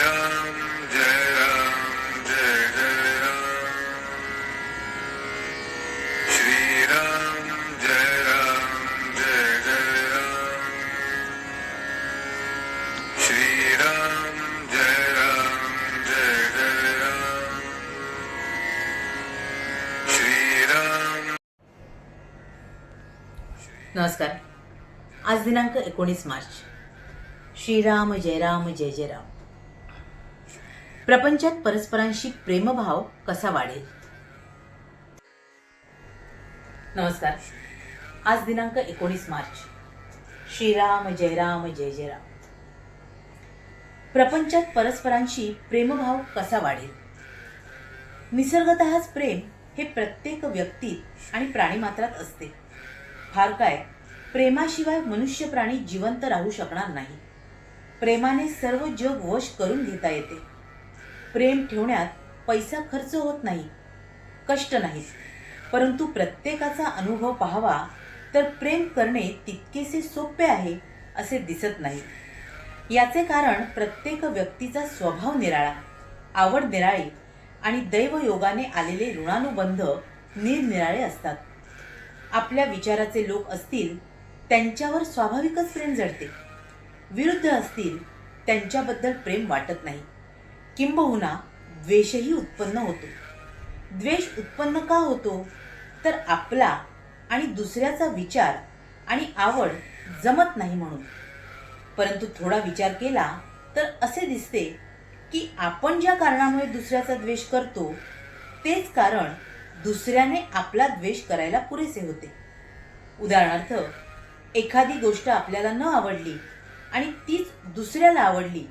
श्रीराम जय राम जय जय राम श्रीराम जय राम जय जय राम श्रीराम जय राम जय जय राम श्रीराम। नमस्कार। आज दिनांक 19 मार्च। श्रीराम जय राम जय जय राम। प्रपंचात परस्परांशी प्रेमभाव कसा वाढेल? नमस्कार। आज दिनांक 19 मार्च। श्रीराम जय राम जय जय राम। प्रपंचात परस्परांशी प्रेमभाव कसा वाढेल? निसर्गतःच प्रेम हे प्रत्येक व्यक्तीत आणि प्राणीमात्रात असते। फार काय, प्रेमाशिवाय मनुष्य प्राणी जिवंत राहू शकणार नाही। प्रेमाने सर्व जग वश करून घेता येते। प्रेम ठेवण्यात पैसा खर्च होत नाही, कष्ट नाहीत, परंतु प्रत्येकाचा अनुभव पाहावा तर प्रेम करणे तितकेसे सोपे आहे असे दिसत नाही। याचे कारण प्रत्येक व्यक्तीचा स्वभाव निराळा, आवड निराळी आणि दैवयोगाने आलेले ऋणानुबंध निरनिराळे असतात। आपल्या विचाराचे लोक असतील त्यांच्यावर स्वाभाविकच प्रेम जडते, विरुद्ध असतील त्यांच्याबद्दल प्रेम वाटत नाही, किंबहुना द्वेषही उत्पन्न होतो। द्वेष उत्पन्न का होतो? तर आपला आणि दुसऱ्याचा विचार आणि आवड जमत नाही म्हणून। परंतु थोडा विचार केला तर असे दिसते की आपण ज्या कारणामुळे दुसऱ्याचा द्वेष करतो तेच कारण दुसऱ्याने आपला द्वेष करायला पुरेसे होते। उदाहरणार्थ, एखादी गोष्ट आपल्याला न आवडली आणि तीच दुसऱ्याला आवडली,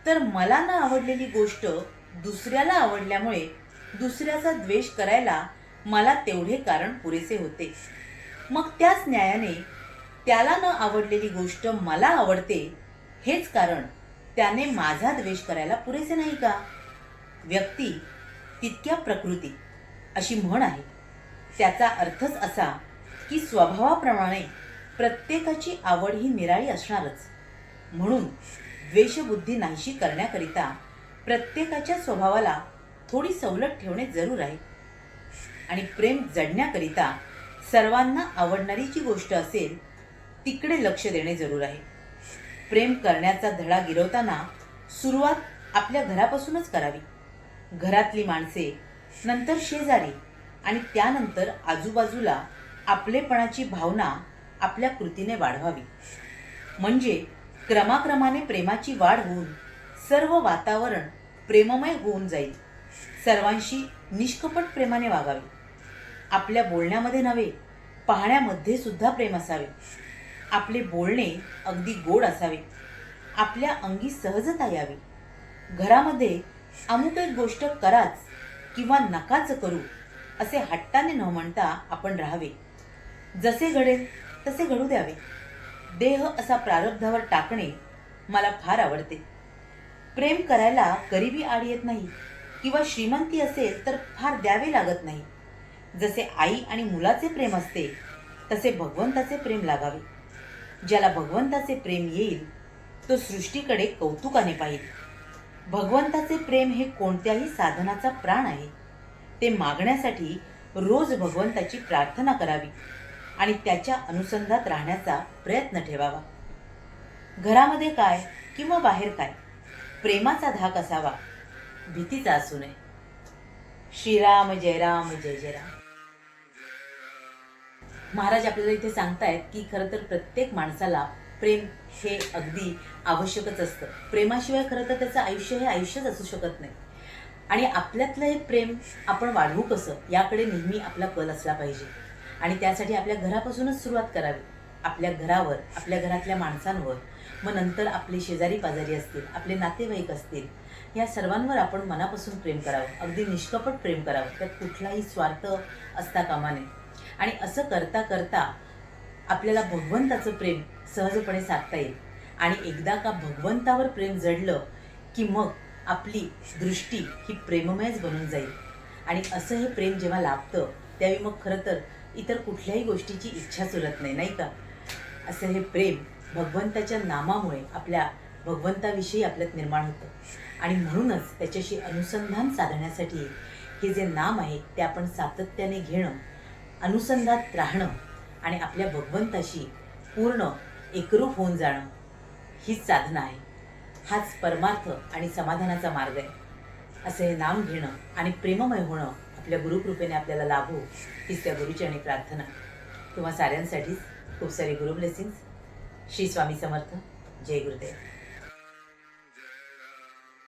तर मला न आवडलेली गोष्ट दुसऱ्याला आवडल्यामुळे दुसऱ्याचा द्वेष करायला मला तेवढे कारण पुरेसे होते। मग त्याच न्यायाने त्याला न आवडलेली गोष्ट मला आवडते, हेच कारण त्याने माझा द्वेष करायला पुरेसे नाही का? व्यक्ती तितक्या प्रकृती अशी म्हण आहे। त्याचा अर्थच असा की स्वभावाप्रमाणे प्रत्येकाची आवड ही निराळी असणारच। म्हणून द्वेषबुद्धी नाहीशी करण्याकरिता प्रत्येकाच्या स्वभावाला थोडी सवलत ठेवणे जरूर आहे। आणि प्रेम जडण्याकरिता सर्वांना आवडणारी जी गोष्ट असेल तिकडे लक्ष देणे जरूर आहे। प्रेम करण्याचा धडा गिरवताना सुरुवात आपल्या घरापासूनच करावी। घरातली माणसे, नंतर शेजारी आणि त्यानंतर आजूबाजूला आपलेपणाची भावना आपल्या कृतीने वाढवावी। म्हणजे क्रमाक्रमाने प्रेमाची वाढ होऊन सर्व वातावरण प्रेममय होऊन जाईल। सर्वांशी निष्कपट प्रेमाने वागावे। आपल्या बोलण्यामध्ये नव्हे, पाहण्यामध्ये सुद्धा प्रेम असावे। आपले बोलणे अगदी गोड असावे। आपल्या अंगी सहजता यावी। घरामध्ये अमुक एक गोष्ट कराच किंवा नकाच करू असे हट्टाने न म्हणता आपण राहावे। जसे घडेल तसे घडू द्यावे। देह असा प्रारब्धावर टाकणे मला फार आवडते। प्रेम करायला गरिबी आड येत नाही किंवा श्रीमंती असेल तर फार द्यावे लागत नाही। जसे आई आणि मुलाचे प्रेम असते तसे भगवंताचे प्रेम लागावे। ज्याला भगवंताचे प्रेम येईल तो सृष्टीकडे कौतुकाने पाहिल। भगवंताचे प्रेम हे कोणत्याही साधनाचा प्राण आहे। ते मागण्यासाठी रोज भगवंताची प्रार्थना करावी आणि त्याच्या अनुसंधात राहण्याचा प्रयत्न ठेवावा। घरामध्ये काय किंवा बाहेर काय, प्रेमाचा धाक असावा, भीतीचा असू नये। श्रीराम जय राम जय जय राम। महाराज आपल्याला इथे सांगतायत की खरं तर प्रत्येक माणसाला प्रेम हे अगदी आवश्यकच असतं। प्रेमाशिवाय खरं तर त्याचं आयुष्य हे आयुष्यच असू शकत नाही। आणि आपल्यातलं हे प्रेम आपण वाढवू कसं याकडे नेहमी आपला कल असला पाहिजे। आणि त्यासाठी आपल्या घरापासूनच सुरुवात करावी। आपल्या घरावर, आपल्या घरातल्या माणसांवर, मग नंतर आपले शेजारी पाजारी असतील, आपले नातेवाईक असतील, या सर्वांवर आपण मनापासून प्रेम करावं। अगदी निष्कपट प्रेम करावं, त्यात कुठलाही स्वार्थ असता कामा नये। आणि असं करता करता आपल्याला भगवंताचं प्रेम सहजपणे साधता येईल। आणि एकदा का भगवंतावर प्रेम जडलं की मग आपली दृष्टी ही प्रेममयच बनून जाईल। आणि असं हे प्रेम जेव्हा लाभतं त्यावेळी मग खरं तर इतर कुठल्याही गोष्टीची इच्छाच उरत नाही, नाही का? असं हे प्रेम भगवंताच्या नामामुळे आपल्या भगवंताविषयी आपल्यात निर्माण होतं। आणि म्हणूनच त्याच्याशी अनुसंधान साधण्यासाठी हे जे नाम आहे ते आपण सातत्याने घेणं, अनुसंधात राहणं आणि आपल्या भगवंताशी पूर्ण एकरूप होऊन जाणं हीच साधना आहे. हाच परमार्थ आणि समाधानाचा मार्ग आहे. असे हे नाम घेणं आणि प्रेममय होणं आपल्या गुरुकृपेने आपल्याला लाभो हीच त्या गुरुचरणी प्रार्थना. तुम्हा साऱ्यांसाठीच खूप सारे गुरु ब्लेसिंग्स. श्री स्वामी समर्थ. जय गुरुदेव.